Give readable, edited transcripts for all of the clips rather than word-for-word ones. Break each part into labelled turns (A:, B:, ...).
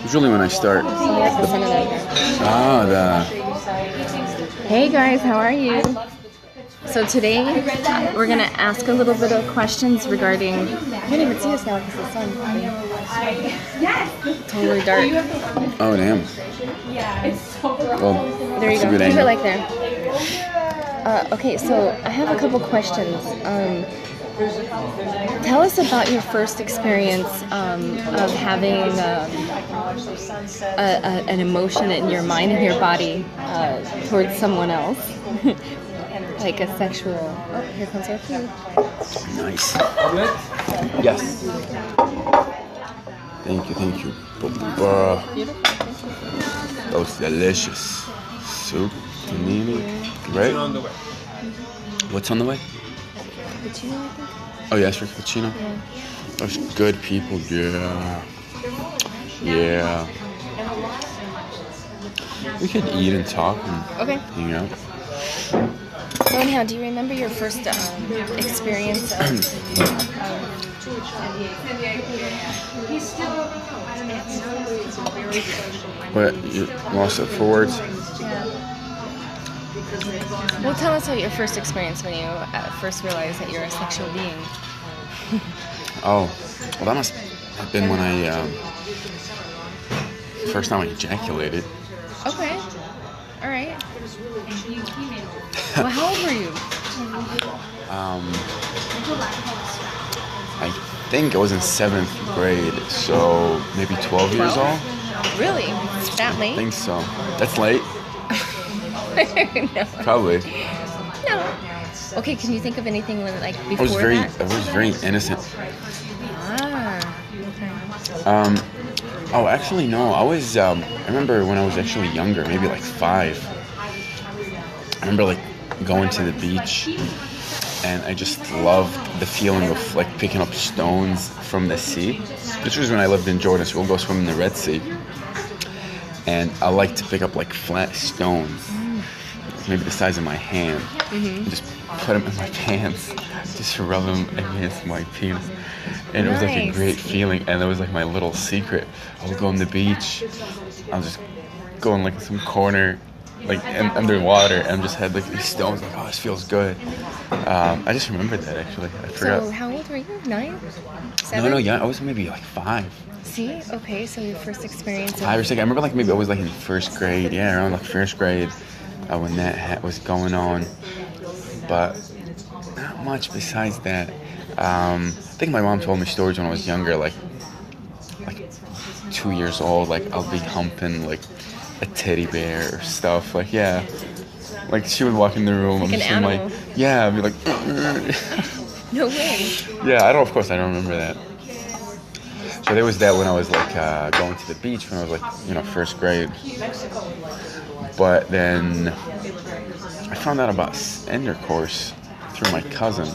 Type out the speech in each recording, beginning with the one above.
A: Usually when I start.
B: Hey guys, how are you? So today we're gonna ask a little bit of questions regarding. I can't even see us now because the sun. Totally dark.
A: Oh damn. Well,
B: There you go. Keep it like there. Okay, so I have a couple questions. Tell us about your first experience of having an emotion in your mind and your body towards someone else. Like a sexual... Oh, here comes our food.
A: Nice. Yes. Thank you.
B: Beautiful.
A: That was delicious. Soup, panini, right? What's on the way?
B: Cappuccino, I think.
A: Oh, yes, for cappuccino?
B: Yeah.
A: Those good people, yeah. We could eat and talk and hang out.
B: So anyhow, do you remember your first experience of...
A: But you lost it for words?
B: Yeah. Well, tell us about your first experience when you first realized that you're a sexual being.
A: Oh, well, that must have been when I, first time I ejaculated.
B: Okay. All right. Well, how old were you?
A: I think I was in 7th grade, so maybe 12 years old.
B: Really? It's that late?
A: I think so. That's late?
B: No.
A: Probably.
B: No. Okay, can you think of anything like before
A: I was very innocent.
B: Ah. Okay.
A: Oh, actually, no. I was, I remember when I was actually younger, maybe like 5. I remember like going to the beach, and I just loved the feeling of like picking up stones from the sea. This was when I lived in Jordan, so we'll go swim in the Red Sea. And I like to pick up like flat stones, maybe the size of my hand, and just put them in my pants, just rub them against my penis. And it was like a great feeling, and it was like my little secret. I would go on the beach, I'll just go in like some corner, like underwater, and just had like these stones, like, oh, this feels good. I just remembered that actually. I forgot.
B: So how old were you? 9? 7?
A: No, yeah, I was maybe like 5.
B: See? Okay, so your first experience.
A: 5 or 6. I remember like maybe I was like in 1st grade. Yeah, around like 1st grade when that was going on. But not much besides that. I think my mom told me stories when I was younger, like 2 years old. Like I'll be humping like a teddy bear or stuff. Like yeah, like she would walk in the room.
B: Like
A: I'm just
B: an
A: in
B: animal.
A: Yeah, I'd be like.
B: No way.
A: Yeah, of course I don't remember that. So there was that when I was like going to the beach when I was like 1st grade. But then I found out about intercourse through my cousin.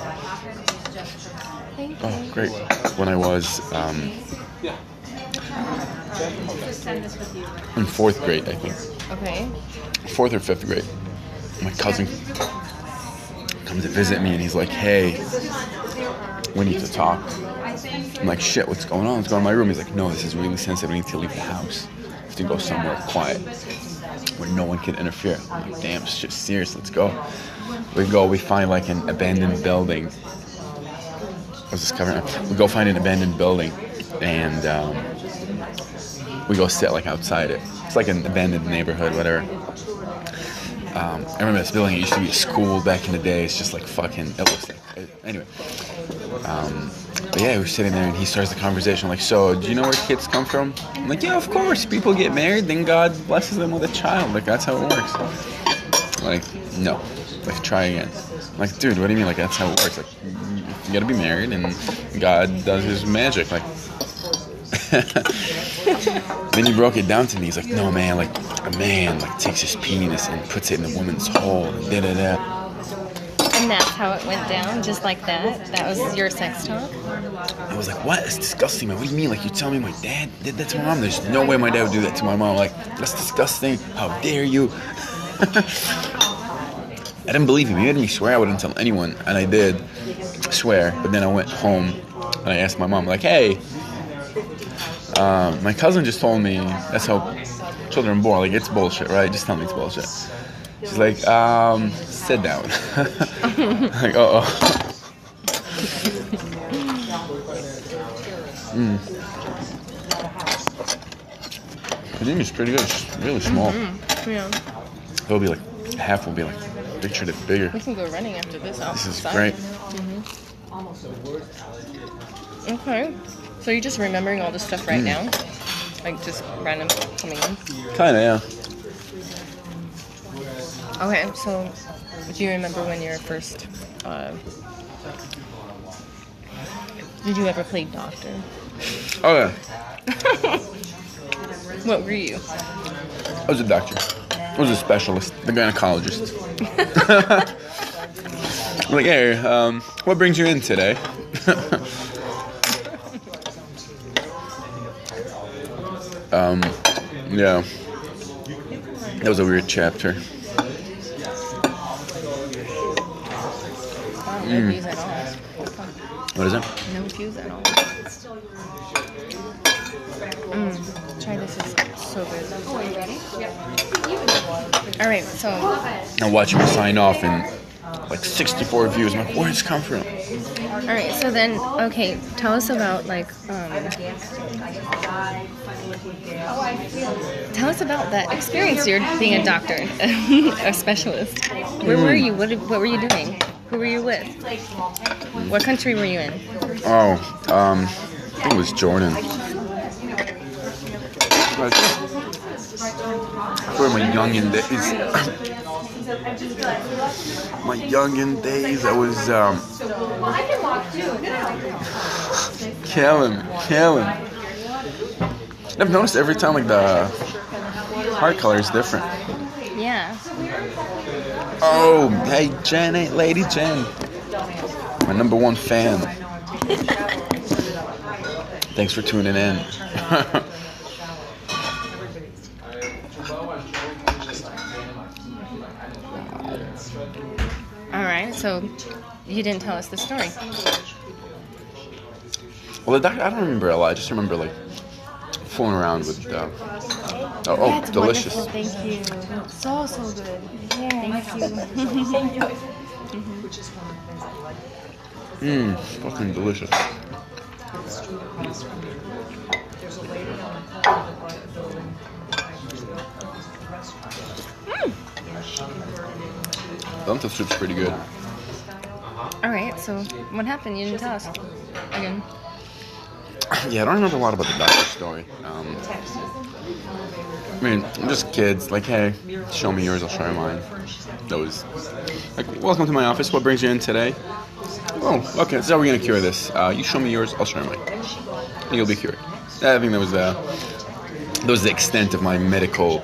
B: Thank you.
A: Oh, great. When I was in 4th grade, I think.
B: Okay.
A: 4th or 5th grade. My cousin comes to visit me and he's like, hey, we need to talk. I'm like, shit, what's going on? Let's go in my room. He's like, no, this is really sensitive. We need to leave the house. We have to go somewhere quiet where no one can interfere. I'm like, damn, shit, serious, let's go. We find like an abandoned building. I was just covering up. We go find an abandoned building and we go sit like outside it. It's like an abandoned neighborhood, whatever. I remember this building, it used to be a school back in the day. It's just like fucking, it looks like, anyway. But yeah, we were sitting there and he starts the conversation like, so, do you know where kids come from? I'm like, yeah, of course. People get married, then God blesses them with a child. Like, that's how it works. Like, no. Like, try again. I'm like, dude, what do you mean? Like, that's how it works. Like, you gotta be married and God does his magic. Like, then he broke it down to me. He's like, no, man, like, a man, like, takes his penis and puts it in a woman's hole and da-da-da.
B: And that's how it went down, just like that? That was your sex talk?
A: I was like, what? That's disgusting, man. What do you mean? Like, you're telling me my dad did that to my mom? There's no way my dad would do that to my mom. Like, that's disgusting. How dare you? I didn't believe him. He made me swear I wouldn't tell anyone. And I did swear. But then I went home and I asked my mom, like, hey, My cousin just told me that's how children are born. Like, it's bullshit, right? Just tell me it's bullshit. She's like, sit down. Like, uh-oh. The name is pretty good. It's really small.
B: Yeah.
A: It'll be like, half will be like, pictured it bigger.
B: We can go running after this.
A: This is great.
B: Okay. So you're just remembering all this stuff right now? Like just random coming in?
A: Kinda, yeah.
B: Okay, so do you remember when you were first... did you ever play doctor?
A: Oh, yeah.
B: What were you?
A: I was a doctor. I was a specialist, the gynecologist. Like, hey, what brings you in today? Yeah. That was a weird chapter.
B: No views at all.
A: What is it?
B: No views at all. Try this, is so good. Oh, are you ready? Yep. Alright, so...
A: I'm watching me sign off and like 64 views. I'm like, where does this come from?
B: Alright, so then, okay, tell us about like, tell us about that experience you're being a doctor, a specialist. Where were you? What were you doing? Who were you with? What country were you in?
A: Oh, I think it was Jordan. For my youngin' days. My youngin' days, I was killing. I've noticed every time like the heart color is different.
B: Yeah.
A: Oh, hey Jen, Lady Jen, my #1 fan. Thanks for tuning in.
B: Alright, so you didn't tell us the story.
A: Well, the doctor, I don't remember a lot. I just remember like fooling around with.
B: That's
A: delicious.
B: Wonderful. Thank you. So good. Yeah. Thank you.
A: Fucking delicious. Lentil soup's pretty good.
B: Alright, so what happened? You didn't tell us. Again.
A: Yeah, I don't remember a lot about the doctor story. I mean, just kids, like, hey, show me yours, I'll show you mine. That was, like, welcome to my office, what brings you in today? Oh, okay, so how are we going to cure this? You show me yours, I'll show you mine. And you'll be cured. I think that was the extent of my medical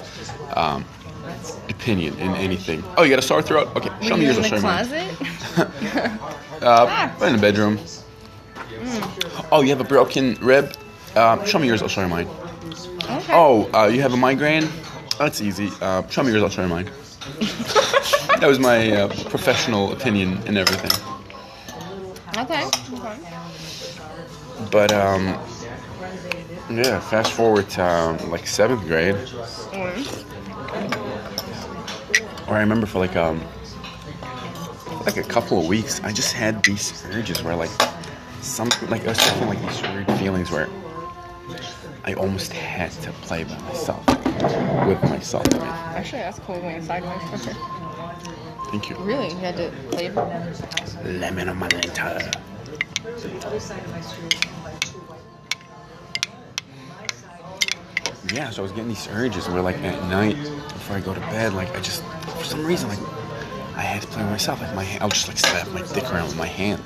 A: opinion in anything. Oh, you got a sore throat? Okay, show me yours, I'll show you mine.
B: In the closet?
A: In the bedroom. Oh, you have a broken rib? Show me yours, I'll show you mine.
B: Okay.
A: Oh, you have a migraine? That's easy. Show me yours, I'll show you mine. That was my professional opinion and everything.
B: Okay.
A: But, yeah, fast forward to, like, 7th grade. Or I remember for, like a couple of weeks, I just had these urges where, like, something, like, I was having, like, these weird feelings where I almost had to play by myself, with myself. I mean.
B: Actually, that's cool going sideways.
A: Thank you.
B: Really? You had to play?
A: Lemon on my lenta. Yeah, so I was getting these urges where, like, at night, before I go to bed, like, I just, for some reason, like, I had to play with myself. Like, I would just, like, slap my dick around with my hand.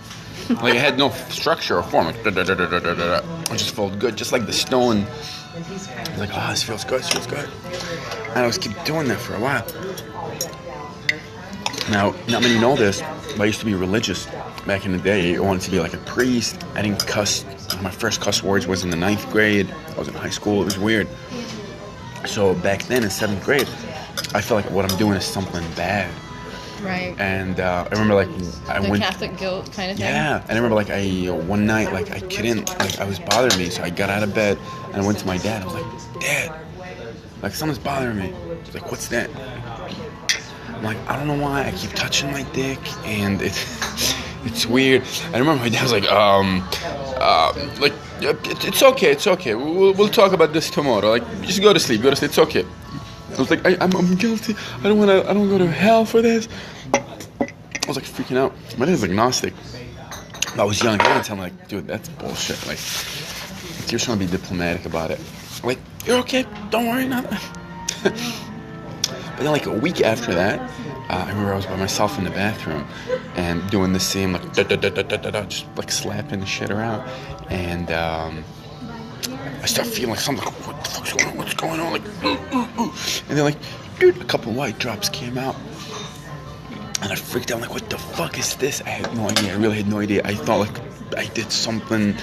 A: Like, it had no structure or form. Like, it just felt good. Just like the stone. I was like, oh, this feels good. And I was keep doing that for a while. Now, not many know this, but I used to be religious back in the day. I wanted to be like a priest. I didn't cuss. My first cuss words was in the 9th grade. I was in high school. It was weird. So back then in 7th grade, I felt like what I'm doing is something bad.
B: Right.
A: And I remember like I
B: The
A: went.
B: Catholic guilt kind of thing.
A: Yeah, and I remember like one night like I couldn't, like I was bothering me, so I got out of bed and I went to my dad. I was like, Dad, like someone's bothering me. He's like, what's that? I'm like, I don't know why I keep touching my dick and it's weird. I remember my dad was like, it's okay. We'll talk about this tomorrow. Like, just go to sleep. It's okay. I was like, I'm guilty. I don't go to hell for this. I was like freaking out. My dad's agnostic. I was young. I didn't tell him like, dude, that's bullshit. Like, you're trying to be diplomatic about it. Like, you're okay. Don't worry, nothing. But then like a week after that, I remember I was by myself in the bathroom and doing the same like just like slapping the shit around, and I start feeling like something. Like, what the fuck's going on? What's going on? Like, and then like, dude, a couple white drops came out. And I freaked out, like, what the fuck is this? I had no idea. I really had no idea. I thought, like, I did something,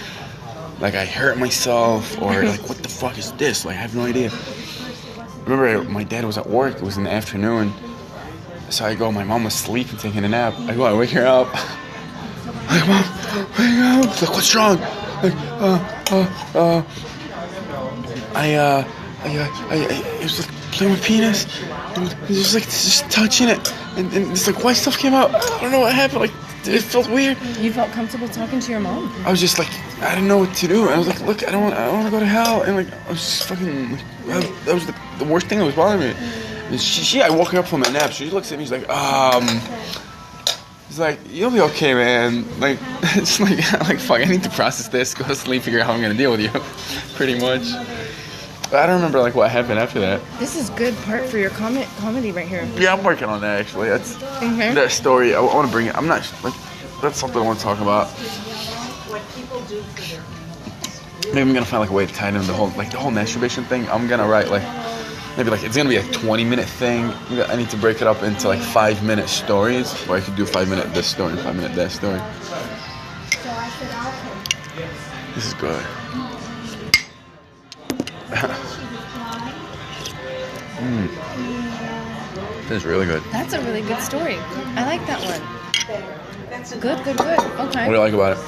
A: like, I hurt myself, or, like, what the fuck is this? Like, I have no idea. Remember, my dad was at work. It was in the afternoon. So I go, my mom was sleeping, taking a nap. I go, I wake her up. I'm like, Mom, wake up. She's like, what's wrong? Like, I was like playing with penis, and just like just touching it, and it's like white stuff came out. I don't know what happened. Like it felt weird.
B: You felt comfortable talking to your mom?
A: I was just like, I didn't know what to do. And I was like, look, I don't want to go to hell. And like I was just fucking. That was the worst thing that was bothering me. And I woke her up from my nap. She looks at me. She's like, He's like, you'll be okay, man. Like, it's like fuck, I need to process this, go to sleep, figure out how I'm gonna deal with you, pretty much. But I don't remember like what happened after that.
B: This is good part for your comedy right here.
A: Yeah, I'm working on that actually. That's that story. I want to bring it. I'm not like that's something I want to talk about. Maybe I'm gonna find like a way to tie in the whole masturbation thing. I'm gonna write like. Maybe like it's gonna be a 20-minute thing. I need to break it up into like 5-minute stories, or I could do 5-minute this story and 5-minute that story. This is good. This is really good.
B: That's a really good story. I like that one. Good. Okay.
A: What do you like about it?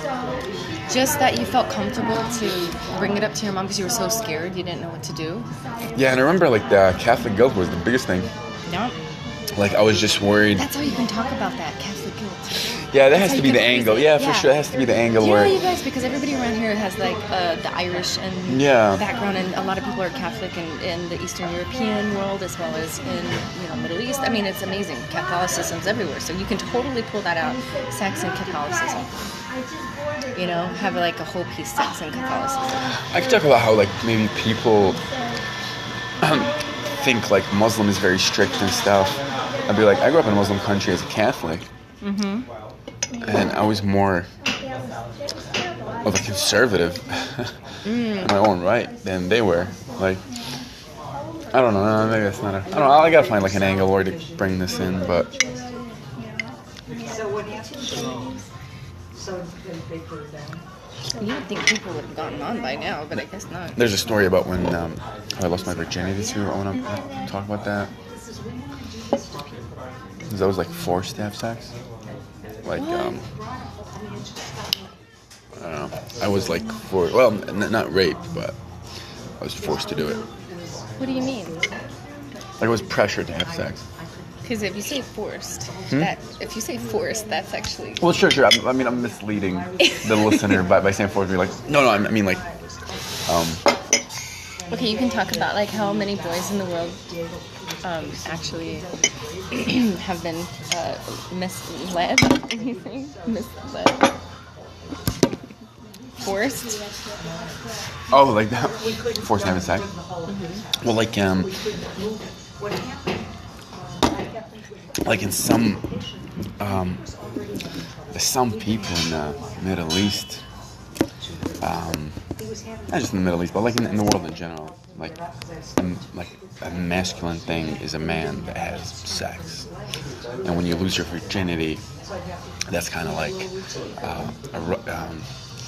B: Just that you felt comfortable to bring it up to your mom because you were so scared you didn't know what to do.
A: Yeah, and I remember like the Catholic guilt was the biggest thing.
B: Yeah.
A: Like I was just worried.
B: That's how you can talk about that, Catholic guilt.
A: Yeah, that has to be the angle. Yeah, for sure, that has to be the angle where.
B: You guys, because everybody around here has like the Irish and background, and a lot of people are Catholic in the Eastern European world as well as in Middle East. I mean, it's amazing. Catholicism's everywhere, so you can totally pull that out. Sex and Catholicism. Have like a whole piece sex and Catholicism.
A: I could talk about how like maybe people think like Muslim is very strict and stuff. I'd be like, I grew up in a Muslim country as a Catholic. Mm-hmm. And I was more of a conservative in my own right than they were. Like, I don't know, maybe that's not I don't know, I gotta find like an angle where to bring this in, but...
C: So what happened? So they put it down?
B: You would think people would have gotten on by now, but I guess not.
A: There's a story about when I lost my virginity too. I want to talk about that. Because I was like forced to have sex. Like, I don't know. I was like not raped, but I was forced to do it.
B: What do you mean?
A: Like I was pressured to have sex.
B: Because if you say forced, that's actually...
A: Well, sure. I'm misleading the listener by saying forced. Like, no, I mean like,
B: Okay, you can talk about like how many boys in the world actually have been misled. Anything? Misled. Forced.
A: Oh, like that. Forced to have sex.
B: Mm-hmm.
A: Well, like in some people in the Middle East, not just in the Middle East, but like in the world in general, like a masculine thing is a man that has sex, and when you lose your virginity, that's kind of like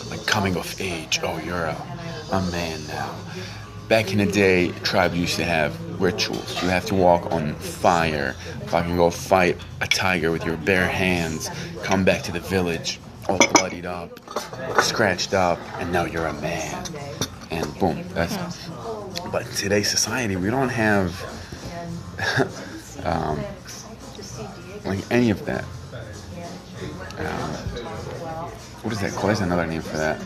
A: like coming of age. Oh, you're a man now. back in the day, tribes used to have rituals. You have to walk on fire, fucking go fight a tiger with your bare hands, come back to the village all bloodied up, scratched up, and now you're a man. And boom, that's... But in today's society, we don't have like any of that. What is that called? There's another name for that.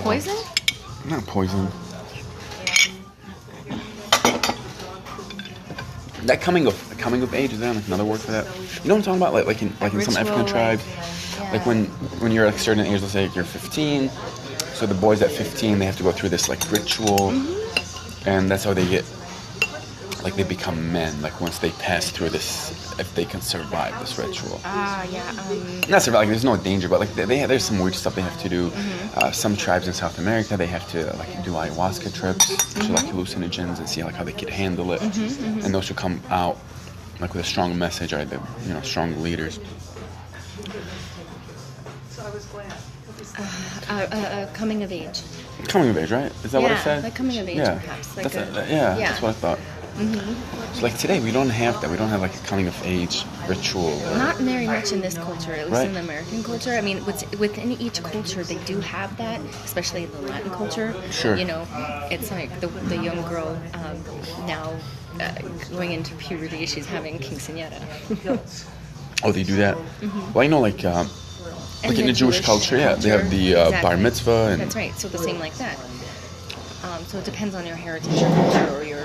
B: Poison?
A: Not poison. That coming of age, is there like another word for that? You know what I'm talking about? Like in some African tribes, like when you're like certain age, let's say you're 15. So the boys at 15, they have to go through this like ritual, and that's how they get, like they become men. Like once they pass through this, if they can survive this ritual. Not survive. Like, there's no danger, but like there's some weird stuff they have to do. Some tribes in South America, they have to like do ayahuasca trips, which are like hallucinogens, and see like how they could handle it. And those should come out like with a strong message, or the strong leaders.
C: So I was glad.
B: Coming of age.
A: Coming of age, right? Is that what I said?
B: Like coming of age, perhaps. Like
A: that's what I thought. So like today, we don't have that. We don't have like a coming of age ritual.
B: Not very much in this culture, at least in the American culture. I mean, within each culture, they do have that, especially the Latin culture.
A: Sure.
B: You know, it's like the young girl now going into puberty, she's having quinceañera.
A: Oh, they do that? Well, I know like in the Jewish culture, they have the bar mitzvah. And
B: that's right. So the same like that. So it depends on your heritage, your culture, or your,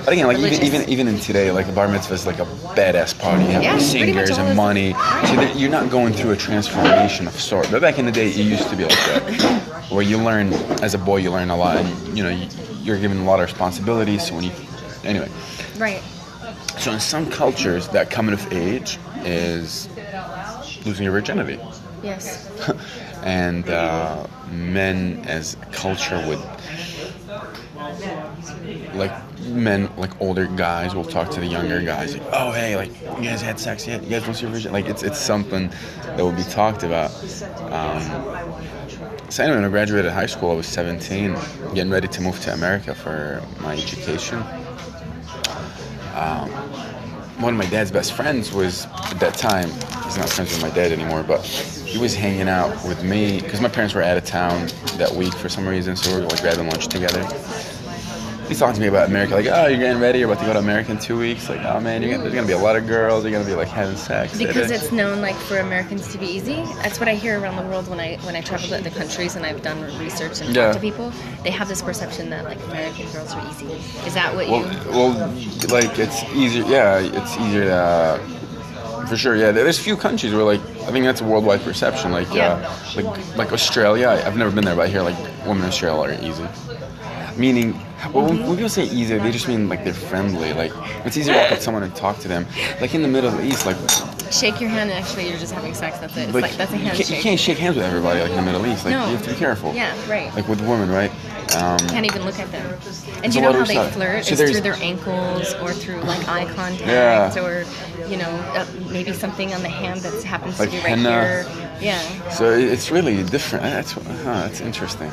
A: But again, like
B: religious.
A: even in today, like a bar mitzvah is like a badass party. You have like, singers and money. So that you're not going through a transformation of sort. But back in the day, it used to be like that, where you learn as a boy, you learn a lot, and you're given a lot of responsibilities. So anyway.
B: Right.
A: So in some cultures, that coming of age is losing your virginity.
B: Yes.
A: And men as a culture would, like men, like older guys will talk to the younger guys, like, oh hey, like you guys had sex yet? You guys want to see your virgin? Like it's something that will be talked about. So anyway, when I graduated high school, I was 17, getting ready to move to America for my education. One of my dad's best friends was, at that time, he's not friends with my dad anymore, but he was hanging out with me, because my parents were out of town that week for some reason, so we were like grabbing lunch together. He's talking to me about America, like, oh, you're getting ready, you're about to go to America in 2 weeks, like, oh man, there's gonna be a lot of girls, you're gonna be like having sex.
B: Because it's known like for Americans to be easy. That's what I hear around the world when I travel to other countries and I've done research and talked to people. They have this perception that like American girls are easy. Is that what you?
A: Well, like it's easier. Yeah, it's easier. For sure. Yeah, there's a few countries where like I think that's a worldwide perception. Like like Australia. I've never been there, but I hear like women in Australia are easy. Meaning, when people say easy, they just mean like they're friendly. Like it's easy to walk up to someone and talk to them. Like in the Middle East, like
B: shake your hand and actually you're just having sex. That's it. It's like that's a handshake.
A: You can't shake hands with everybody like in the Middle East. Like you have to be careful.
B: Yeah, right.
A: Like with women, right?
B: Can't even look at them. And you know how they flirt? So it's through their ankles or through like eye contact or maybe something on the hand that happens
A: like
B: to be right
A: henna.
B: here. Yeah.
A: So it's really different. That's interesting.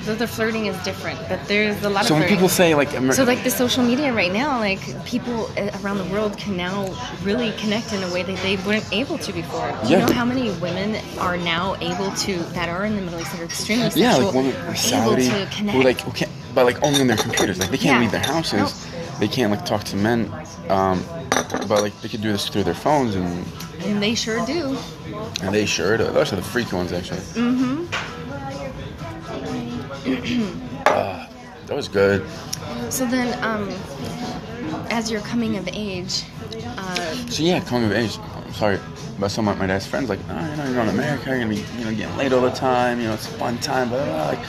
B: So the flirting is different, but there's a lot of
A: So when
B: flirting.
A: people say like
B: So like the social media right now, like people around the world can now really connect in a way that they weren't able to before. Do you know how many women are now able to, that are in the Middle East that are extremely sexual,
A: like women in Saudi
B: able to connect?
A: who can't, but like only on their computers. Like they can't leave their houses.
B: Nope.
A: They can't like talk to men. But like they could do this through their phones and
B: they sure do.
A: And they sure do. Those are the freaky ones actually. That was good.
B: So then, as you're coming of age,
A: coming of age. I'm sorry, but some of my dad's friends like, oh, you're going to America, you're gonna be, getting laid all the time. It's a fun time, but like,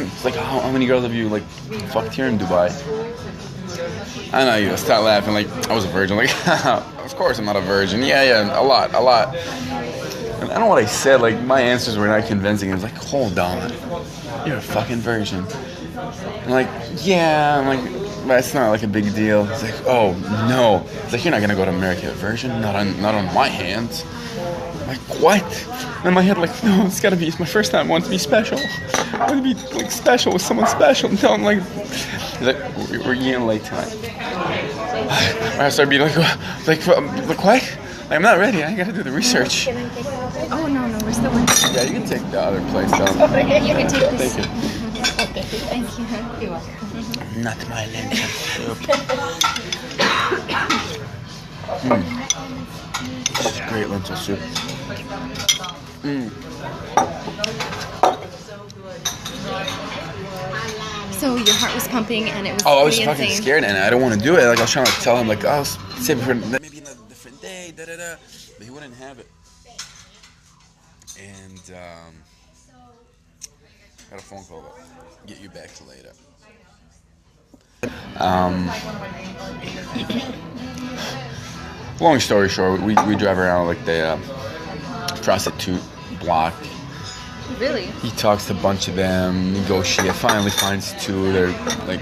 A: it's like, how many girls have you like fucked here in Dubai? I know you start laughing like I was a virgin. Like, of course I'm not a virgin. Yeah, a lot. And I don't know what I said. Like my answers were not convincing. It was like, hold on, you're a fucking virgin. I'm like, yeah. I'm like, but it's not like a big deal. It's like, oh no. It's like you're not gonna go to America a virgin. Not on my hands. Like, what? And in my head, like, no, it's gotta be, it's my first time. I want to be special. I want to be, like, special with someone special. And tell him, like, he's like, we're getting late tonight. I started being like, what? I'm not ready. I gotta do the research.
B: Oh, no, we're still working.
A: Yeah, you can take the other place, though.
B: You can take this.
A: Thank you.
B: Thank you. You're welcome.
A: Not my lentil soup. This is great lentil soup.
B: So your heart was pumping and it was
A: I was
B: pretty
A: fucking
B: insane.
A: scared and I don't want to do it. Like I was trying to tell him, like, oh, save it for maybe in a different day, but he wouldn't have it. And got a phone call about get you back to later. Long story short, we drive around like the prostitute block.
B: Really?
A: He talks to a bunch of them, negotiate, finally finds two. They're like,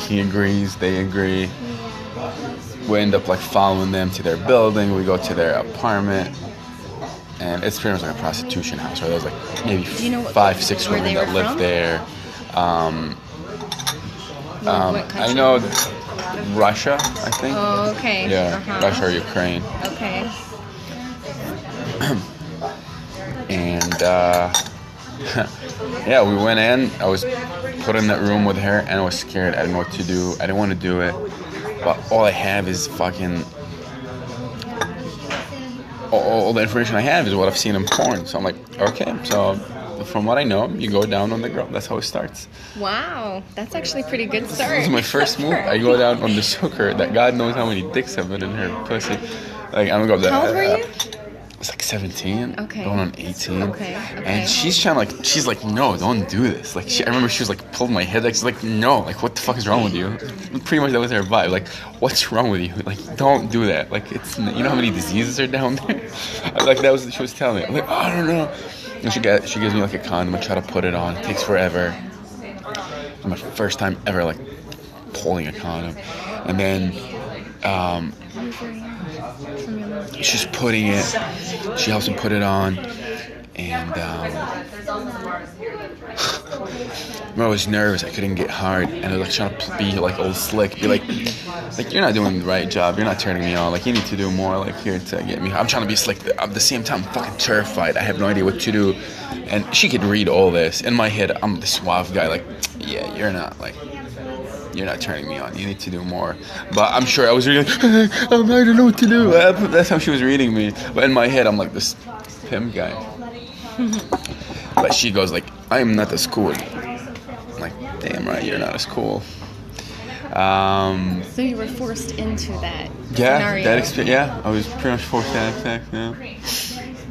A: he agrees, they agree. We end up like following them to their building. We go to their apartment, and it's pretty much like a prostitution house. Right? There's like maybe 5-6 women that live there.
B: What country?
A: I know Russia, I think.
B: Oh, okay.
A: Yeah, Russia or Ukraine.
B: Okay.
A: And yeah, we went in. I was put in that room with her, and I was scared. I didn't know what to do. I didn't want to do it, but all I have is fucking. All the information I have is what I've seen in porn. So I'm like, okay. So from what I know, you go down on the girl. That's how it starts.
B: Wow, that's actually a pretty good start.
A: This is my first move. I go down on the sucker. That God knows how many dicks have been in her pussy. Like I'm gonna go.
B: How old were you?
A: It's like 17,
B: okay.
A: Going on 18.
B: Okay.
A: And she's like, no, don't do this. Like, I remember she was like, pulling my head. Like, she's like, no, like, what the fuck is wrong with you? Pretty much that was her vibe. Like, what's wrong with you? Like, don't do that. Like, it's, you know how many diseases are down there? Like, that was, she was telling me. I'm like, oh, I don't know. And she gives me like a condom. I try to put it on. It takes forever. It's my first time ever, like, pulling a condom. And then, she's putting it. She helps me put it on, and I was nervous. I couldn't get hard, and I was like trying to be like old slick, be like you're not doing the right job. You're not turning me on. Like you need to do more. Like here to get me. I'm trying to be slick. At the same time, I'm fucking terrified. I have no idea what to do, and she could read all this in my head. I'm the suave guy. Like yeah, you're not turning me on. You need to do more. But I'm sure I was reading, I don't know what to do. That's how she was reading me. But in my head, I'm like this pimp guy. But she goes like, I am not as cool. I'm like, damn right, you're not as cool.
B: So you were forced into that scenario.
A: That experience. Yeah, I was pretty much forced that effect. Yeah.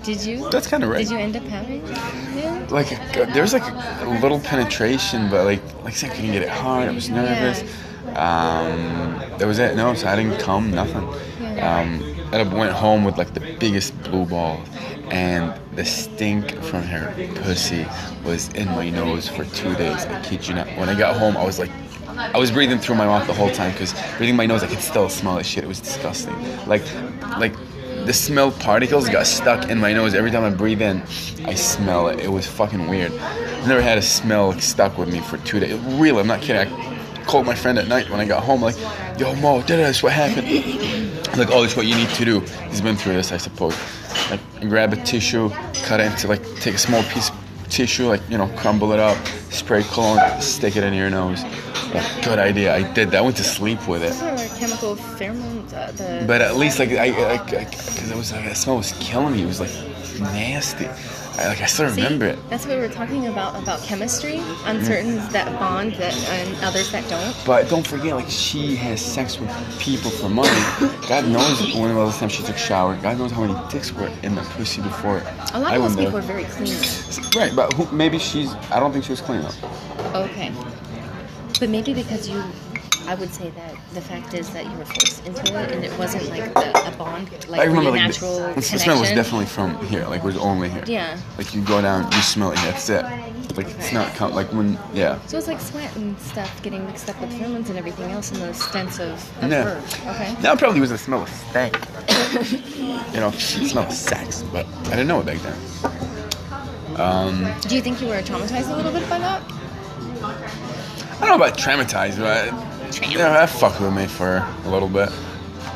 B: Did you?
A: That's kind of right.
B: Did you end up having it?
A: Like there's like a little penetration, but like I said, I couldn't get it hard. I was nervous.
B: Yeah.
A: That was it. No, so I didn't come. Nothing.
B: Yeah.
A: I went home with like the biggest blue ball, and the stink from her pussy was in my nose for 2 days. I kid you not. When I got home, I was breathing through my mouth the whole time because breathing my nose, I could still smell that shit. It was disgusting. Like the smell particles got stuck in my nose. Every time I breathe in, I smell it. It was fucking weird. I've never had a smell like, stuck with me for 2 days. Really, I'm not kidding. I called my friend at night when I got home, like, yo, Mo, this what happened. He's like, oh, it's what you need to do. He's been through this, I suppose. Like, grab a tissue, cut it into, like, take a small piece of tissue, like, crumble it up, spray cologne, stick it in your nose. Like, good idea. I did that. I went to sleep with it.
B: Those are chemical pheromones.
A: But at least, like, because it was like, that smell was killing me. It was, like, nasty. I still remember it.
B: That's what we were talking about chemistry. On certain that bond and others that don't.
A: But don't forget, like, she has sex with people for money. God knows when the last time she took a shower. God knows how many dicks were in the pussy before.
B: A lot of those people are very clean.
A: Right, but maybe I don't think she was clean, though.
B: Okay. But maybe because you I would say that the fact is that you were forced into it, and it wasn't like a bond, like
A: I remember
B: a
A: like
B: natural
A: the
B: connection.
A: smell was definitely from here. Like it was only here.
B: Yeah.
A: Like you go down, you smell it. That's it. Like it's not like when
B: So it's like sweat and stuff getting mixed up with pheromones and everything else, and the stench of
A: Yeah.
B: fur. Okay.
A: Now it probably was the smell of stank. You know, smell of sex, but I didn't know it back then.
B: Do you think you were traumatized a little bit by that?
A: I don't know about traumatized, but yeah, that fucked with me for a little bit.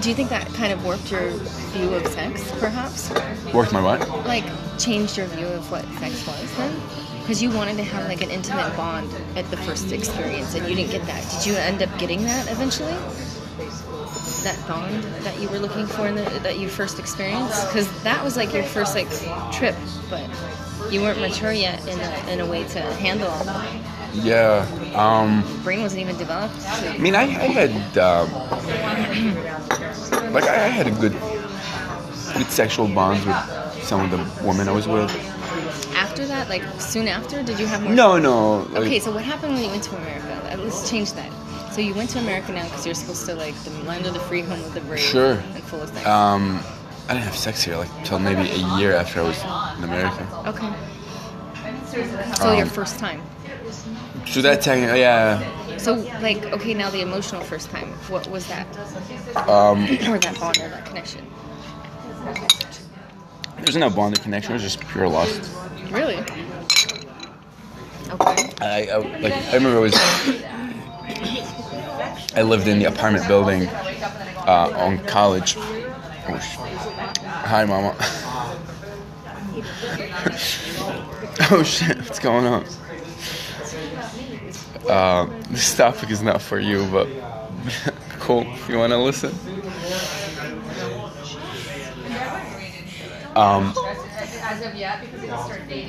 B: Do you think that kind of warped your view of sex, perhaps?
A: Worked my what?
B: Like, changed your view of what sex was then? Because you wanted to have like an intimate bond at the first experience, and you didn't get that. Did you end up getting that eventually? That bond that you were looking for that you first experienced? Because that was like your first like trip, but you weren't mature yet in a way to handle all that.
A: Yeah.
B: Brain wasn't even developed.
A: I mean, I had like I had a good sexual bonds with some of the women I was with.
B: After that, like soon after, did you have more?
A: No. Like,
B: Okay, so what happened when you went to America? Let's change that. So you went to America now because you're supposed to like the land of the free, home of the brave,
A: Sure.
B: and full of sex.
A: I didn't have sex here like till maybe a year after I was in America.
B: Okay. So your first time.
A: So that technically, yeah.
B: So like, okay, now the emotional first time. What was that? Or that bond or that connection?
A: There's no bonding connection. It was just pure lust.
B: Really? Okay.
A: I remember I lived in the apartment building on college. Oh, hi, Mama. Oh shit, what's going on? This topic is not for you, but cool. If you want to listen.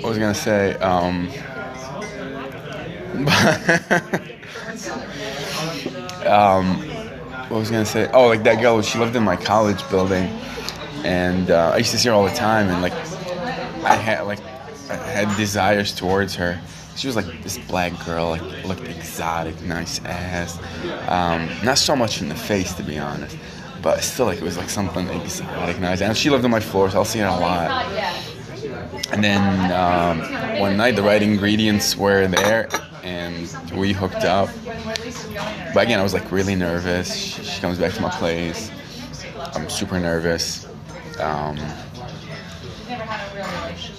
A: What was I gonna say? What was I gonna say? Oh, like that girl. She lived in my college building, and I used to see her all the time. And like, I had desires towards her. She was like this black girl, like looked exotic, nice ass. Not so much in the face, to be honest, but still like it was like something exotic, nice. And she lived on my floor, so I'll see her a lot. And then one night the right ingredients were there, and we hooked up. But again, I was like really nervous. She comes back to my place. I'm super nervous.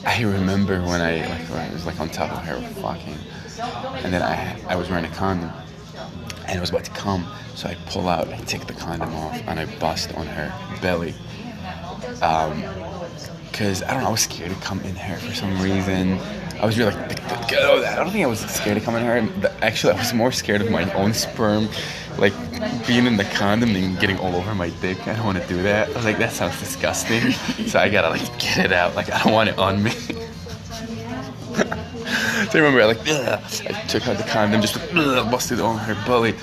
A: I remember when I was like on top of her fucking, and then I was wearing a condom, and it was about to come, so I pull out, I take the condom off, and I bust on her belly. Cause I don't know, I was scared to come in her for some reason. I was really like, I don't think I was scared to come in her. Actually, I was more scared of my own sperm, like being in the condom and getting all over my dick. I don't want to do that. I was like, that sounds disgusting. So I gotta like get it out. Like I don't want it on me. So I remember I took out the condom, just busted on her belly.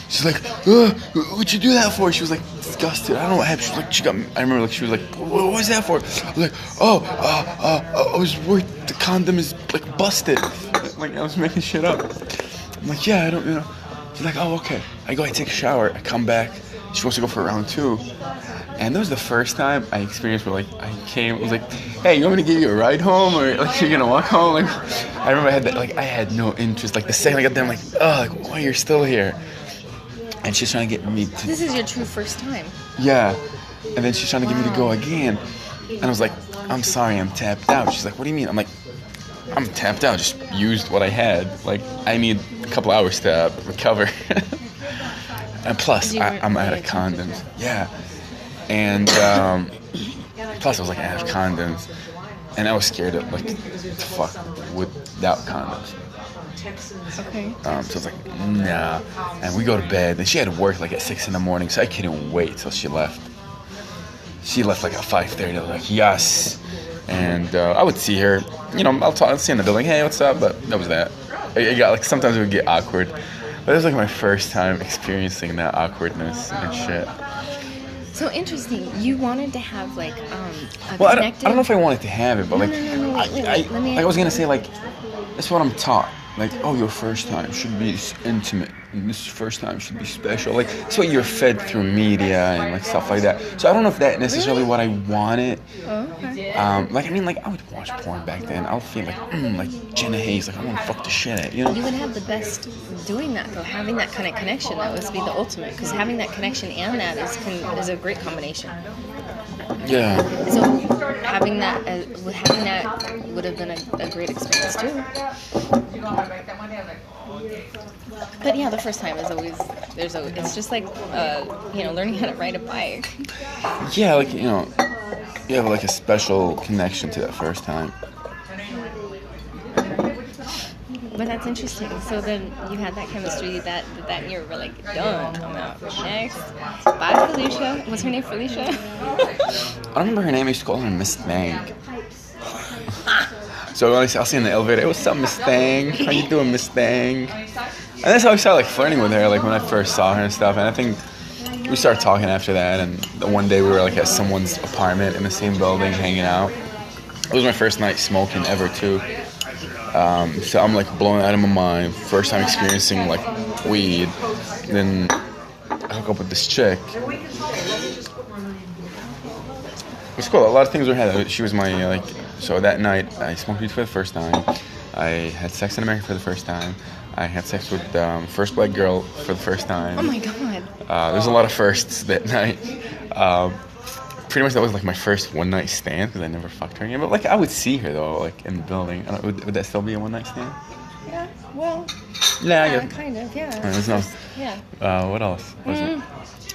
A: She's like, what'd you do that for? She was like disgusted. I don't know what happened. She was like, I remember like she was like, what was that for? I was like, I was worried the condom is like busted. Like I was making shit up. I'm like, yeah, I don't, you know. She's like, oh, okay. I take a shower. I come back. She's supposed to go for round 2. And that was the first time I experienced where like I was like, hey, you want me to give you a ride home, or like you're gonna walk home? Like I remember I had that, like I had no interest. Like the second I got there, I'm like, oh, like, why you're still here? And she's trying to get me to...
B: This is your true first time.
A: Yeah. And then she's trying to get me to go again. And I was like, I'm sorry, I'm tapped out. She's like, what do you mean? I'm like, I'm tapped out. Just used what I had. Like, I need a couple hours to recover. And plus, I'm out of condoms. Yeah. And plus, I was like, out of condoms. And I was scared of, like, to fuck without condoms.
B: Okay.
A: So I was like, nah. And we go to bed. And she had to work like at 6 a.m, so I couldn't wait till she left. She left like at 5:30. I was like, yes. And I would see her. You know, I'll see her in the building. Hey, what's up? But that was that. It got like sometimes it would get awkward. But it was like my first time experiencing that awkwardness and shit.
B: So interesting. You wanted to have like
A: well, I don't know if I wanted to have it, but like
B: No, wait.
A: I was gonna say like that's what I'm taught. like, oh, your first time should be intimate, and this first time should be special. Like, that's what you're fed through media and like stuff like that. So I don't know if that necessarily what I wanted.
B: Oh, okay.
A: Like, I mean, like, I would watch porn back then. I would feel like Jenna Hayes, like, I want to fuck the shit out, you know?
B: You would have the best doing that, though. Having that kind of connection, that would be the ultimate. Because having that connection and that is a great combination.
A: Yeah.
B: So having that would have been a great experience too. But yeah, the first time is always it's just like learning how to ride a bike.
A: Yeah, like, you know, you have like a special connection to that first time.
B: But that's interesting. So then you had that chemistry that and you were like, done. I'm out. Next. Bye, Felicia. What's her name, Felicia?
A: I don't remember her name. I used to call her Miss Thang. So when I'll see in the elevator, hey, what's up, Miss Thang? How you doing, Miss Thang? And that's how I started like flirting with her, like when I first saw her and stuff. And I think we started talking after that. And the one day we were like at someone's apartment in the same building, hanging out. It was my first night smoking ever too. So I'm like blown out of my mind. First time experiencing like weed. Then I hook up with this chick. It's cool. A lot of things were had. She was my So that night I smoked weed for the first time. I had sex in America for the first time. I had sex with first black girl for the first time.
B: Oh my god.
A: There's a lot of firsts that night. Pretty much that was like my first one night stand because I never fucked her again. But like I would see her though, like in the building. Would that still be a one night stand?
B: Yeah. Well.
A: Yeah,
B: kind of. Yeah.
A: There's no.
B: Yeah.
A: What else?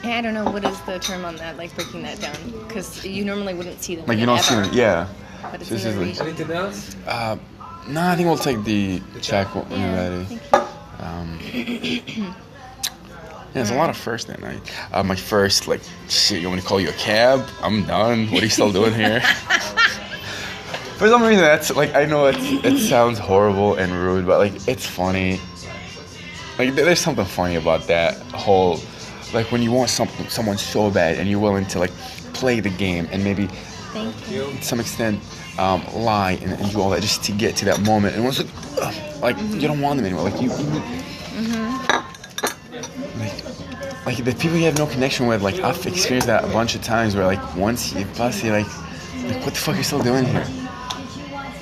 B: I don't know what is the term on that, like breaking that down, because you normally wouldn't see them.
A: Like you don't see them. Yeah.
B: But it's
D: Anything else?
A: No, I think we'll take the check when you're ready.
B: Thank you.
A: Yeah, there's a lot of firsts that night. My first, like, shit, you want me to call you a cab? I'm done. What are you still doing here? For some reason, that's, like, I know it sounds horrible and rude, but, like, it's funny. Like, there's something funny about that whole, like, when you want someone so bad and you're willing to, like, play the game and maybe,
B: Thank you.
A: to some extent, lie and do all that just to get to that moment. And once, like, you don't want them anymore. Like, you like the people you have no connection with, like I've experienced that a bunch of times where like once you bust, you're like what the fuck are you still doing here?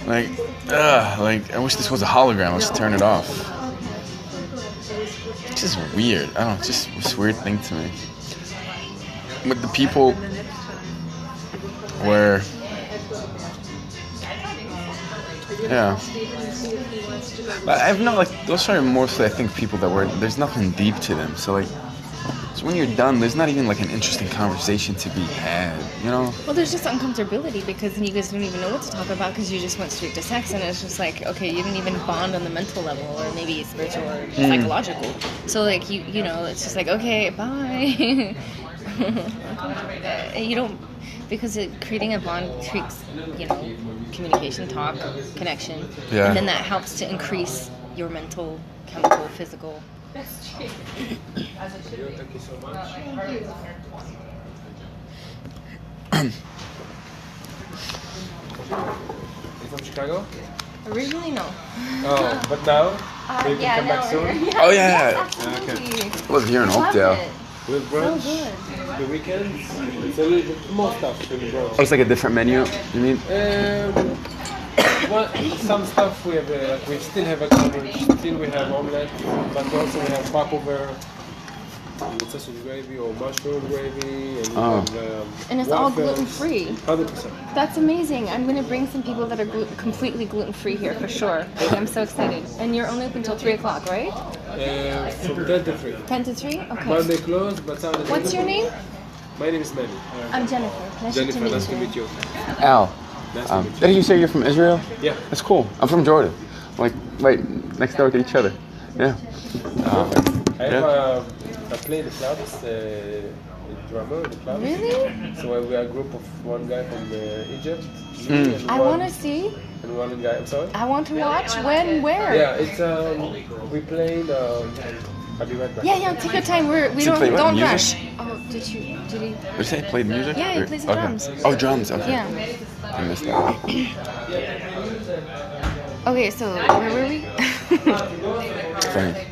A: Like I wish this was a hologram. I'll just turn it off. It's just weird. I don't know, it's just this weird thing to me. But the people where I've not like those are mostly I think people that were there's nothing deep to them. So like so when you're done, there's not even like an interesting conversation to be had, you know?
B: Well, there's just uncomfortability because then you guys don't even know what to talk about because you just went straight to sex and it's just like, okay, you didn't even bond on the mental level or maybe spiritual or psychological. So like you know, it's just like, okay, bye. You don't because creating a bond takes, you know, communication, talk, connection, and then that helps to increase your mental, chemical, physical.
D: Thank you so much. You from Chicago?
B: Originally, no.
D: Oh, but now? Maybe
B: yeah,
D: come back soon?
A: Oh yeah.
B: Absolutely.
A: I live here in Oakdale.
D: With brunch?
B: So
D: The weekends? It's a little bit more stuff in the brunch.
A: Oh, it's like a different menu, you mean?
D: Well, some stuff we have, we still have a coverage, still we have omelette, but also we have popover, with sausage gravy or mushroom gravy, and,
B: And it's all gluten-free.
D: 100%.
B: That's amazing. I'm going to bring some people that are completely gluten-free here for sure. I'm so excited. And you're only open until 3 o'clock, right?
D: From 10 to 3.
B: 10 to 3? Okay.
D: Monday closed, but Saturday.
B: What's your name?
D: My name is Manny.
B: I'm Jennifer. Nice
D: Jennifer,
B: to meet
D: nice
B: you.
D: to meet you.
A: Al.
D: Nice to meet you.
A: Did you say you're from Israel?
D: Yeah.
A: That's cool. I'm from Jordan. Like, right next door to each other. Yeah.
D: I play the clubs, drummer in the clubs.
B: Really?
D: So we are a group of one guy from Egypt.
B: I want to see.
D: And one guy, I'm sorry?
B: I want to watch. When? Where?
D: Yeah, it's, we played, I'll be right back.
B: Yeah, take your time. We
A: he play what,
B: don't
A: music?
B: rush. Oh, did he?
A: Did you say he played music?
B: Yeah, he plays the drums.
A: Oh, drums. Okay.
B: Yeah.
A: I missed that.
B: Okay, so where were we?
A: Funny.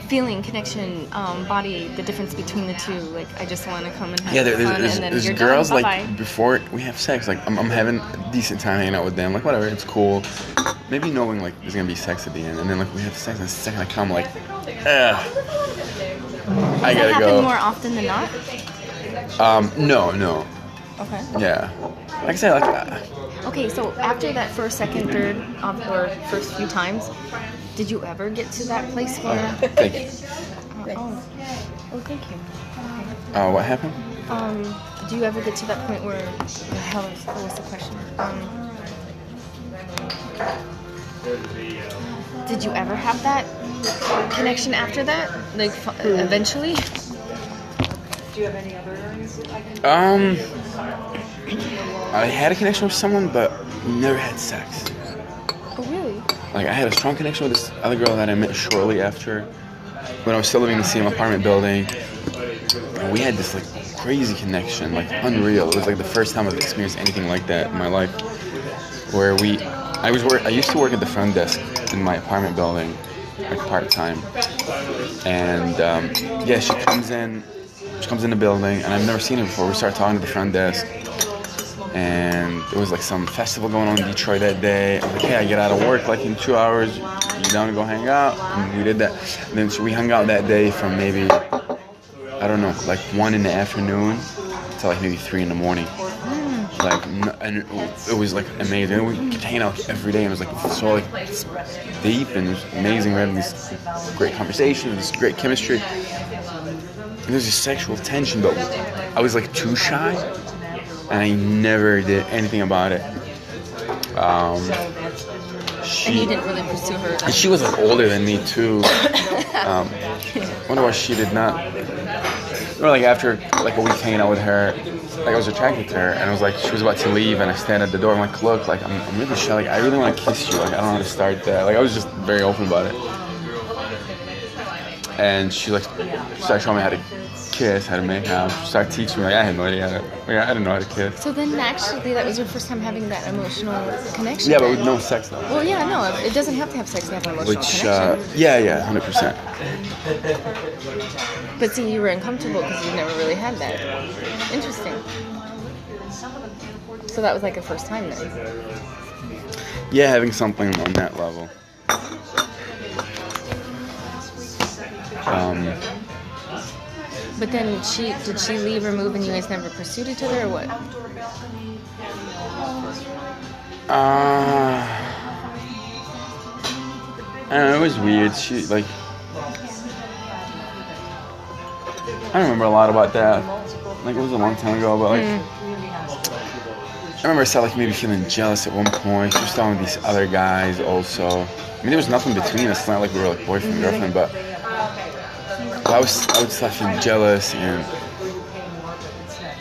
B: Feeling, connection, body, the difference between the two. Like, I just want to come and have fun, and then
A: there's
B: you're
A: girls
B: done.
A: like
B: Bye-bye.
A: before we have sex, like I'm having a decent time hanging out with them, like whatever, it's cool. Maybe knowing like there's gonna be sex at the end, and then like we have sex, and the second I come, like, I
B: Does that
A: gotta
B: happen
A: go.
B: more often than not?
A: No.
B: Okay.
A: Yeah. Like I said, like.
B: Okay, so after that first, second, third, or first few times, did you ever get to that place where?
A: Thank you.
B: Thank you.
A: What happened?
B: Do you ever get to that point where? What was the question? Did you ever have that connection after that? Like eventually?
C: Do you have any other areas that I can?
A: I had a connection with someone, but never had sex.
B: Oh really?
A: Like I had a strong connection with this other girl that I met shortly after, when I was still living in the same apartment building. And we had this like crazy connection, like unreal. It was like the first time I've experienced anything like that in my life. Where I used to work at the front desk in my apartment building, like part-time. And yeah, she comes in the building, and I've never seen her before. We start talking to the front desk, and it was like some festival going on in Detroit that day. I was like, hey, I get out of work like in 2 hours. You down to go hang out? And we did that. And then so we hung out that day from maybe, I don't know, like 1 in the afternoon to like maybe 3 in the morning. Like, and it was like amazing. And we kept hanging out like, every day, and it was like so like deep, and it was amazing. We were having these great conversations, this great chemistry. And there was this sexual tension, but I was like too shy, and I never did anything about it.
B: And you didn't really pursue her.
A: And she was like older than me too. Wonder why she did not. Or like after like a week hanging out with her, like I was attracted to her, and I was like, she was about to leave, and I stand at the door. I'm like, look, like I'm really shy. Like I really want to kiss you. Like I don't know how to start that. Like I was just very open about it. And she like started showing me how to kiss, how to make out. She started teaching me. Like I had no idea how to. Like, I didn't know how to kiss.
B: So then actually that was your first time having that emotional connection.
A: Yeah, but with no sex though.
B: Well, yeah, no, it doesn't have to have sex to have an emotional
A: Which,
B: connection.
A: yeah, 100%.
B: But see, you were uncomfortable because you've never really had that. Interesting. So that was like a first time then.
A: Yeah, having something on that level.
B: But then did she leave or move and you guys never pursued each other or what?
A: I don't know, it was weird. She like, I don't remember a lot about that. Like it was a long time ago, but like I remember I started like maybe feeling jealous at one point. She was talking with these other guys also. I mean, there was nothing between us. It's not like we were like boyfriend and girlfriend, but I would start feeling jealous, and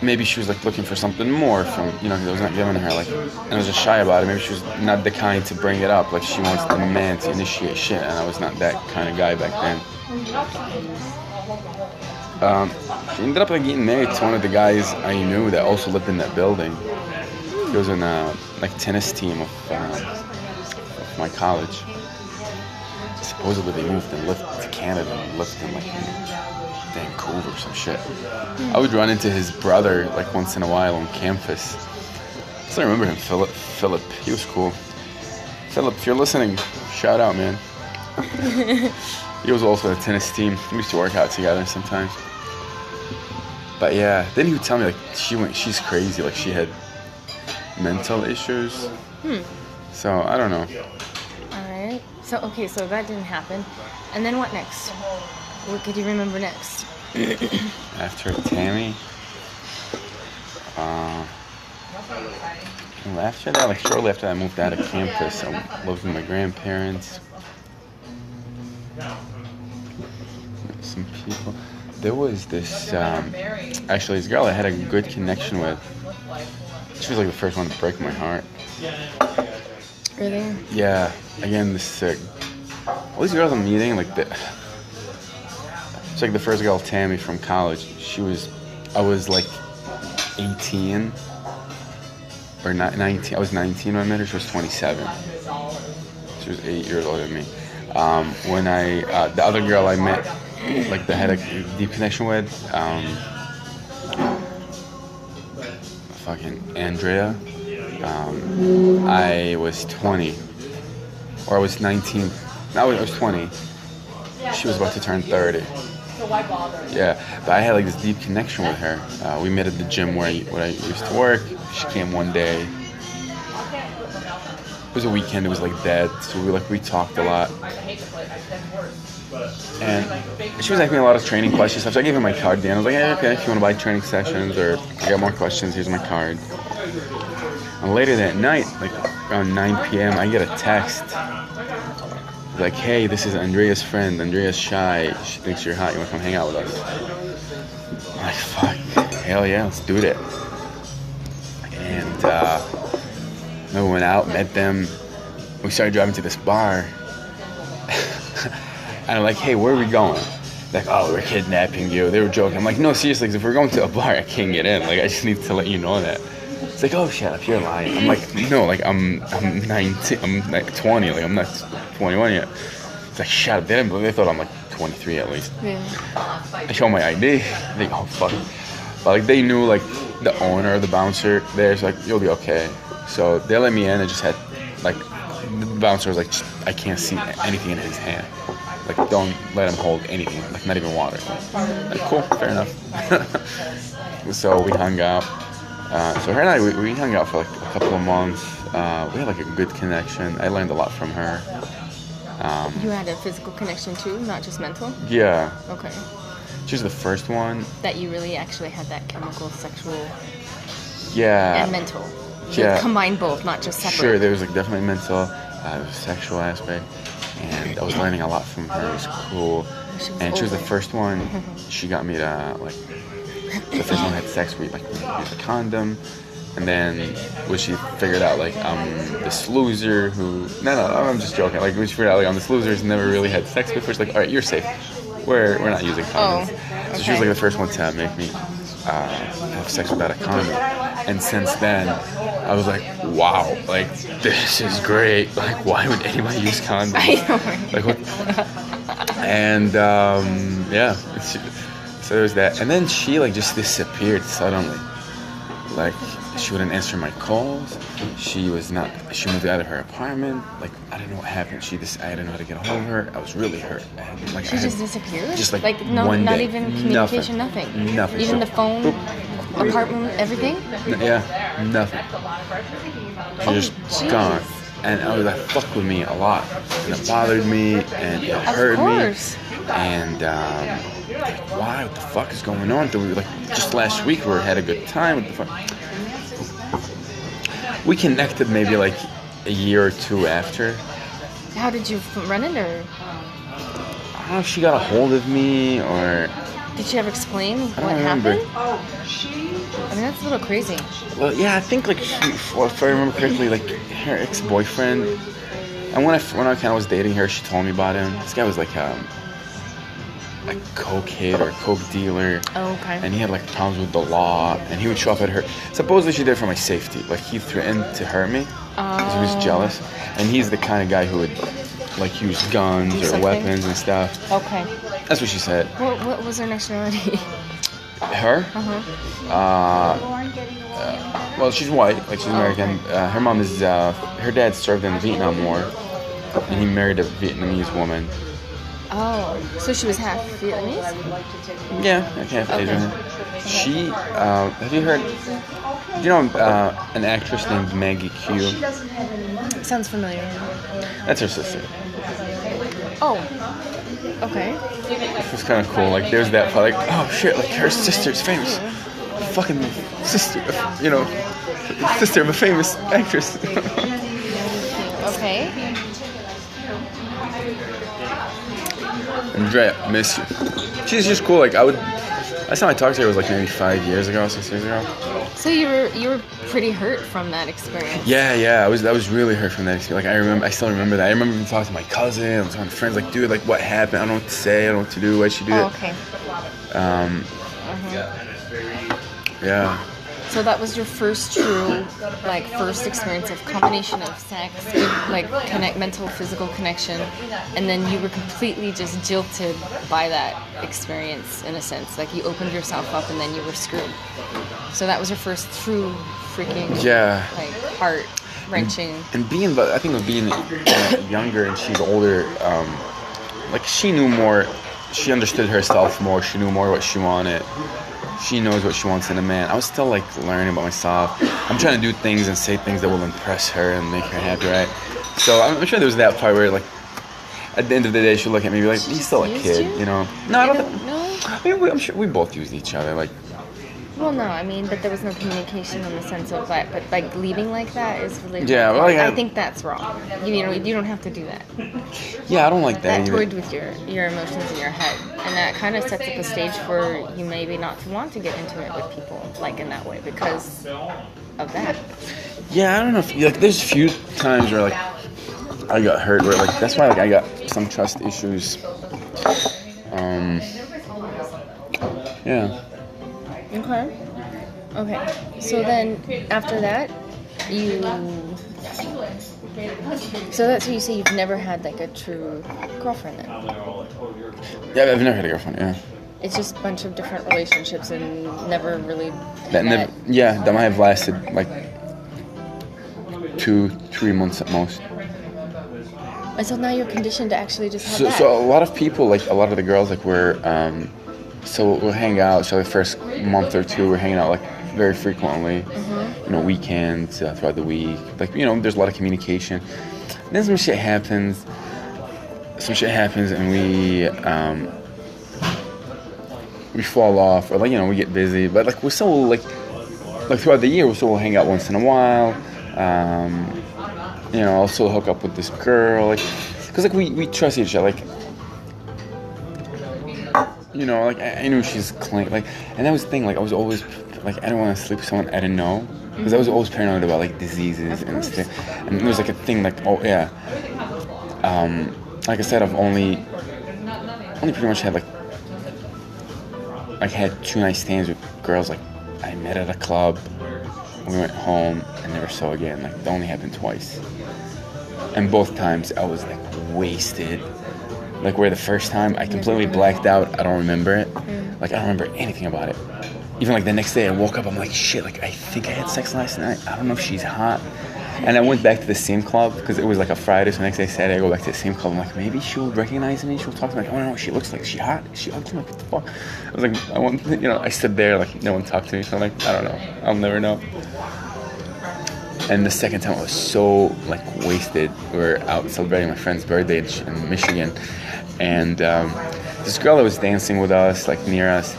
A: maybe she was like looking for something more from, you know, because I was not giving her, like, and I was just shy about it. Maybe she was not the kind to bring it up. Like she wants the man to initiate shit, and I was not that kind of guy back then. She ended up like getting married to one of the guys I knew that also lived in that building. He was in a like tennis team of my college. Supposedly they moved and lived to Canada and lived in like Vancouver or some shit. I would run into his brother like once in a while on campus. I still remember him, Philip. He was cool. Philip, if you're listening, shout out, man. He was also a tennis team. We used to work out together sometimes. But yeah, then he would tell me like she's crazy, like she had mental issues. So I don't know.
B: Alright. So okay, so that didn't happen. And then what next? What could you remember next?
A: After Tammy, after that, like shortly after I moved out of campus, I lived with my grandparents. Some people. There was this, actually, this girl I had a good connection with. She was like the first one to break my heart.
B: Really?
A: Yeah. Again, this all these girls I'm meeting, like it's like the first girl, Tammy, from college. I was like 18 or 19. I was 19 when I met her. She was 27. She was 8 years older than me. When the other girl I met, like that had a deep connection with, fucking Andrea. I was 20, or I was 19. No, I was 20. She was about to turn 30. Yeah, but I had like this deep connection with her. We met at the gym where I used to work. She came one day. It was a weekend. It was like dead, so we talked a lot. And she was asking me a lot of training questions. So I gave her my card. Dan, I was like, hey, okay, if you want to buy training sessions or I got more questions, here's my card. And later that night, like around 9 p.m., I get a text. Like, hey, this is Andrea's friend. Andrea's shy. She thinks you're hot. You want to come hang out with us? I'm like, fuck. Hell yeah, let's do it. And then we went out, met them. We started driving to this bar. And I'm like, hey, where are we going? Like, oh, we're kidnapping you. They were joking. I'm like, no, seriously, 'cause if we're going to a bar, I can't get in. Like, I just need to let you know that. It's like, oh, shut up, you're lying. I'm like, no, like, I'm 19, I'm like 20, like, I'm not 21 yet. It's like, shut up. They thought I'm like 23 at least.
B: Yeah.
A: I show my ID. They go, oh, fuck. But, like, they knew, like, the owner, the bouncer there. So, like, you'll be okay. So, they let me in. I just had, like, the bouncer was like, I can't see anything in his hand. Like, don't let him hold anything, like, not even water. Like, cool, fair enough. So, we hung out. So her and I, we hung out for like a couple of months. We had like a good connection. I learned a lot from her.
B: You had a physical connection too, not just mental?
A: Yeah.
B: Okay.
A: She was the first one.
B: That you really actually had that chemical, sexual,
A: Yeah.
B: and mental.
A: Yeah.
B: Combine both, not just separate.
A: Sure, there was like definitely mental, sexual aspect. And I was learning a lot from her. It was cool. And she was the first one. She got me to like, the first one I had sex with, like, we used a condom, and then when she figured out, like, this loser who, no, I'm just joking, like, when she figured out, like, I'm this loser who's never really had sex before, she's like, all right, you're safe, we're not using condoms. So she was, like, the first one to make me have sex without a condom, and since then, I was like, wow, like, this is great, like, why would anybody use condoms?
B: I know.
A: Like, what? And, yeah, so there's that. And then she, like, just disappeared suddenly. Like, she wouldn't answer my calls. She moved out of her apartment. Like, I don't know what happened. I didn't know how to get a hold of her. I was really hurt.
B: She just disappeared?
A: Just like
B: no,
A: one
B: not
A: day.
B: even communication, nothing.
A: Nothing.
B: Even
A: So,
B: the phone,
A: boop.
B: apartment, everything?
A: Yeah, nothing. She just gone. And I was like, fuck with me a lot. And it bothered me, and it hurt me. And why? What the fuck is going on? Just last week we had a good time. What the fuck? We connected maybe like a year or two after.
B: How did you run into her?
A: I don't know if she got a hold of me or.
B: Did she ever explain what
A: remember.
B: happened? I mean, that's a little crazy.
A: Well, yeah, I think like if I remember correctly, like her ex-boyfriend. And when I kind of was dating her, she told me about him. This guy was like a cokehead or coke dealer.
B: Oh, okay.
A: And he had like problems with the law, and he would show up at her. Supposedly she did it for my safety. Like he threatened to hurt me because he was jealous. And he's the kind of guy who would like use guns or weapons and stuff.
B: Okay.
A: That's what she said.
B: What was her nationality?
A: Her? Well, she's white, like she's American. Her mom is, her dad served in the Vietnam War, and he married a Vietnamese woman.
B: Oh, so she was half Vietnamese?
A: Yeah, half Asian. She, have you heard, do you know an actress named Maggie Q?
B: Sounds familiar.
A: That's her sister.
B: Oh, okay.
A: It's kind of cool, like there's that, like, oh shit, like her sister's famous. Fucking sister, you know, sister of a famous actress.
B: Okay.
A: Andrea, miss you. She's just cool. Like last time I talked to her was like maybe 6 years ago.
B: So you were pretty hurt from that experience.
A: Yeah. I was really hurt from that experience. Like I still remember that. I remember even talking to my cousin. I was talking to friends. Like, dude, like what happened? I don't know what to say. I don't know what to do. Why'd she do that?
B: Okay.
A: Yeah.
B: So that was your first true, like, first experience of combination of sex, like, mental, physical connection, and then you were completely just jilted by that experience, in a sense. Like, you opened yourself up and then you were screwed. So that was your first true freaking, like, heart-wrenching.
A: And being, I think of being younger and she's older, like, she knew more, she understood herself more, she knew more what she wanted. She knows what she wants in a man. I was still, like, learning about myself. I'm trying to do things and say things that will impress her and make her happy, right? So I'm sure there was that part where, like, at the end of the day, she'll look at me and be like, he's still a kid, you know? No, I don't.
B: No?
A: I mean, I'm sure we both used each other, like.
B: Well, no, I mean, but there was no communication in the sense of that. But, like, leaving like that is really...
A: Yeah, well,
B: I think that's wrong. You know, you don't have to do that.
A: Yeah, I don't like that.
B: That toyed with your emotions in your head. And that kind of sets up a stage for you maybe not to want to get intimate with people, like, in that way, because of that.
A: Yeah, I don't know if... Like, there's a few times where, like, I got hurt, where, like, that's why, like, I got some trust issues. Yeah.
B: Okay. So then, after that, So that's what you say you've never had, like, a true girlfriend then?
A: Yeah, I've never had a girlfriend, yeah.
B: It's just a bunch of different relationships and never really
A: That might have lasted, like, 2-3 months at most.
B: And so now you're conditioned to actually just have that.
A: So a lot of people, like, a lot of the girls, like, so we'll hang out. So the first month or two, we're hanging out, like, very frequently. You know, weekends, throughout the week. Like, you know, there's a lot of communication. Then some shit happens. And we fall off, or, like, you know, we get busy. But, like, we're still, like throughout the year, we'll hang out once in a while. You know, I'll still hook up with this girl, like, because, like, we trust each other, like. You know, like, I knew she's clean, like, and that was the thing, like, I was always, like, I didn't want to sleep with someone I didn't know, because I was always paranoid about, like, diseases and stuff, and there was, like, a thing, like, oh, yeah, like I said, I've only pretty much had, like, had 2 night stands with girls, like, I met at a club, we went home, and never saw again, like, that only happened twice, and both times I was, like, wasted. Like, where the first time I completely blacked out, I don't remember it. Like, I don't remember anything about it. Even, like, the next day I woke up, I'm like, shit, like, I think I had sex last night. I don't know if she's hot. And I went back to the same club, because it was, like, a Friday, so the next day, Saturday, I go back to the same club. I'm like, maybe she'll recognize me, she'll talk to me. Like, I don't know what she looks like. Is she hot? Is she ugly? Like, what the fuck? I was like, I stood there, like, no one talked to me, so I'm like, I don't know. I'll never know. And the second time I was so, like, wasted. We were out celebrating my friend's birthday in Michigan. And this girl that was dancing with us, like, near us,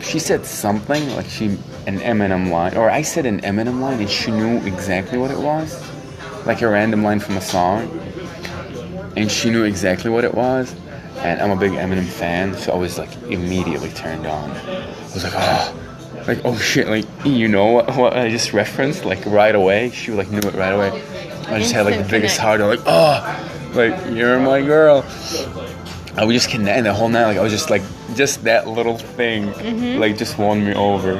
A: she said something, like, an Eminem line. Or I said an Eminem line, and she knew exactly what it was. Like, a random line from a song. And she knew exactly what it was. And I'm a big Eminem fan, so I was, like, immediately turned on. I was like, oh shit, like, you know what I just referenced, like, right away. She, like, knew it right away. I just had, like, the biggest heart. I'm like, like, you're my girl. I would just connect the whole night. Like, I was just, like, just that little thing, like, just won me over.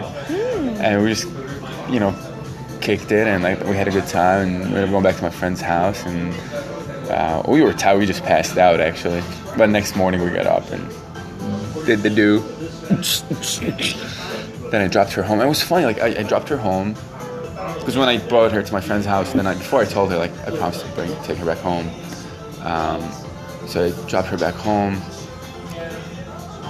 A: And we just, you know, kicked it, and, like, we had a good time, and we ended up going back to my friend's house, and we were tired. We just passed out, actually. But next morning we got up and did the do. Then I dropped her home. It was funny, like, I dropped her home, because when I brought her to my friend's house the night before, I told her, like, I promised to take her back home. So I dropped her back home.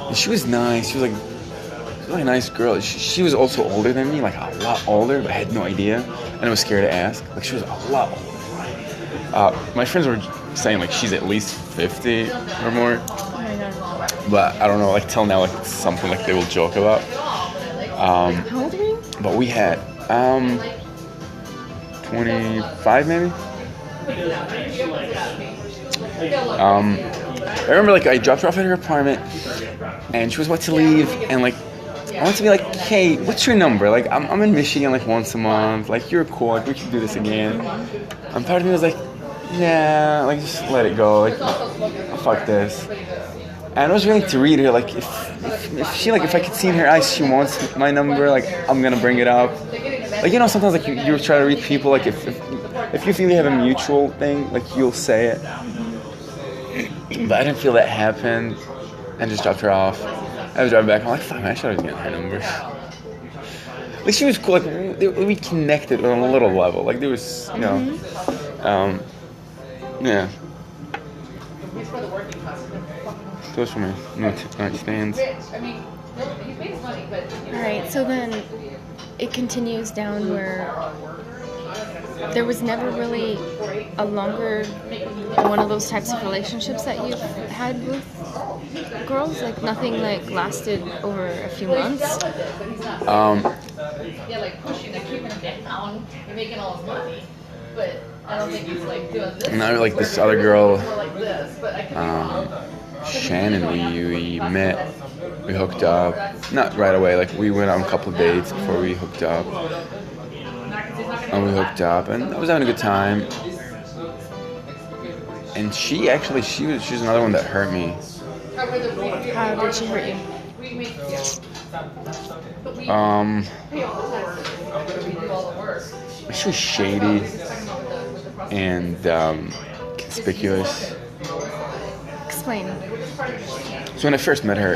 A: And she was nice. She was, like, a really nice girl. She was also older than me, like, a lot older, but I had no idea. And I was scared to ask. Like, she was a lot older. My friends were saying, like, she's at least 50 or more.
B: Oh my God.
A: But I don't know, like, till now, like, it's something, like, they will joke about.
B: How old are you?
A: But we had 25 maybe. I remember, like, I dropped her off at her apartment, and she was about to leave, and, like, I want to be like, hey, what's your number? Like, I'm in Michigan, like, once a month. Like, you're cool. Like, we should do this again. And part of me was like, yeah, like, just let it go. Like, fuck this. And I was willing to read her, like, if if I could see in her eyes she wants my number, like I'm gonna bring it up. Like sometimes like you try to read people, like if you feel you have a mutual thing, like you'll say it. But I didn't feel that happen, and just dropped her off. I was driving back. I'm like, fuck, man, I should have getting her number. Like she was cool. Like we connected on a little level. Like there was, yeah. Those for me. Nightstands.
B: Alright, so then it continues down where there was never really a longer one of those types of relationships that you've had with girls? Like nothing like lasted over a few months?
E: Yeah, like pushing, they're keeping him down, they're making all his money, but I don't think he's like doing this.
A: Not like this other girl,
E: Like this, but I can
A: Shannon, we met, we hooked up, not right away, like we went on a couple of dates before we hooked up, and I was having a good time, and she was another one that hurt me.
B: How did she hurt you?
A: She was shady and conspicuous.
B: Explain.
A: So when I first met her,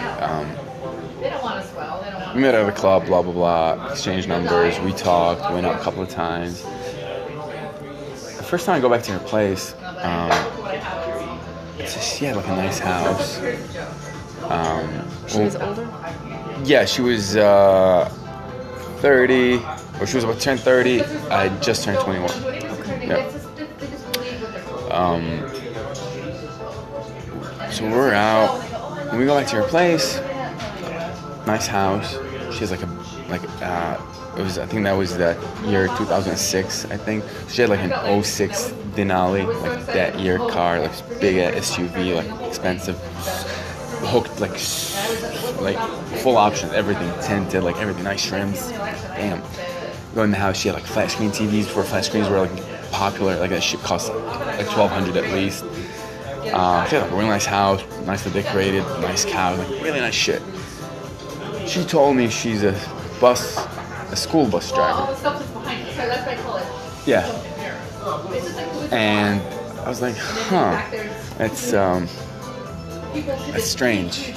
A: we met at a club, blah, blah, blah, exchanged numbers, we talked, went out a couple of times. The first time I go back to her place, she had like a nice house.
B: She was older?
A: Yeah, she was 30, or she was about to turn 30. I just turned 21. Yeah. So we're out, and we go back to her place. Nice house. She has I think that was that year 2006. I think she had like an 06 Denali, like that year car, like big SUV, like expensive, hooked like full options, everything tinted, like everything, nice trims. Damn. Go in the house, she had like flat screen TVs before flat screens were like popular. Like that shit cost like $1,200 at least. She had like a really nice house, nicely decorated, nice cow, like really nice shit. She told me she's a school bus driver. Yeah. And I was like, huh, that's strange. I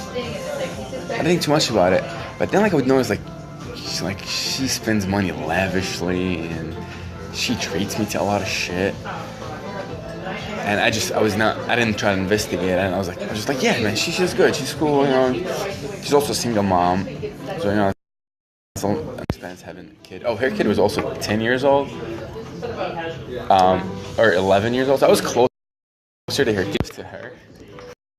A: didn't think too much about it, but then I would notice she spends money lavishly and she treats me to a lot of shit. And I didn't try to investigate it, and I was just like, yeah, man, she's good, she's cool, She's also a single mom, so it's an expense having a kid. Oh, her kid was also 10 years old, or 11 years old, so I was closer to her kids to her.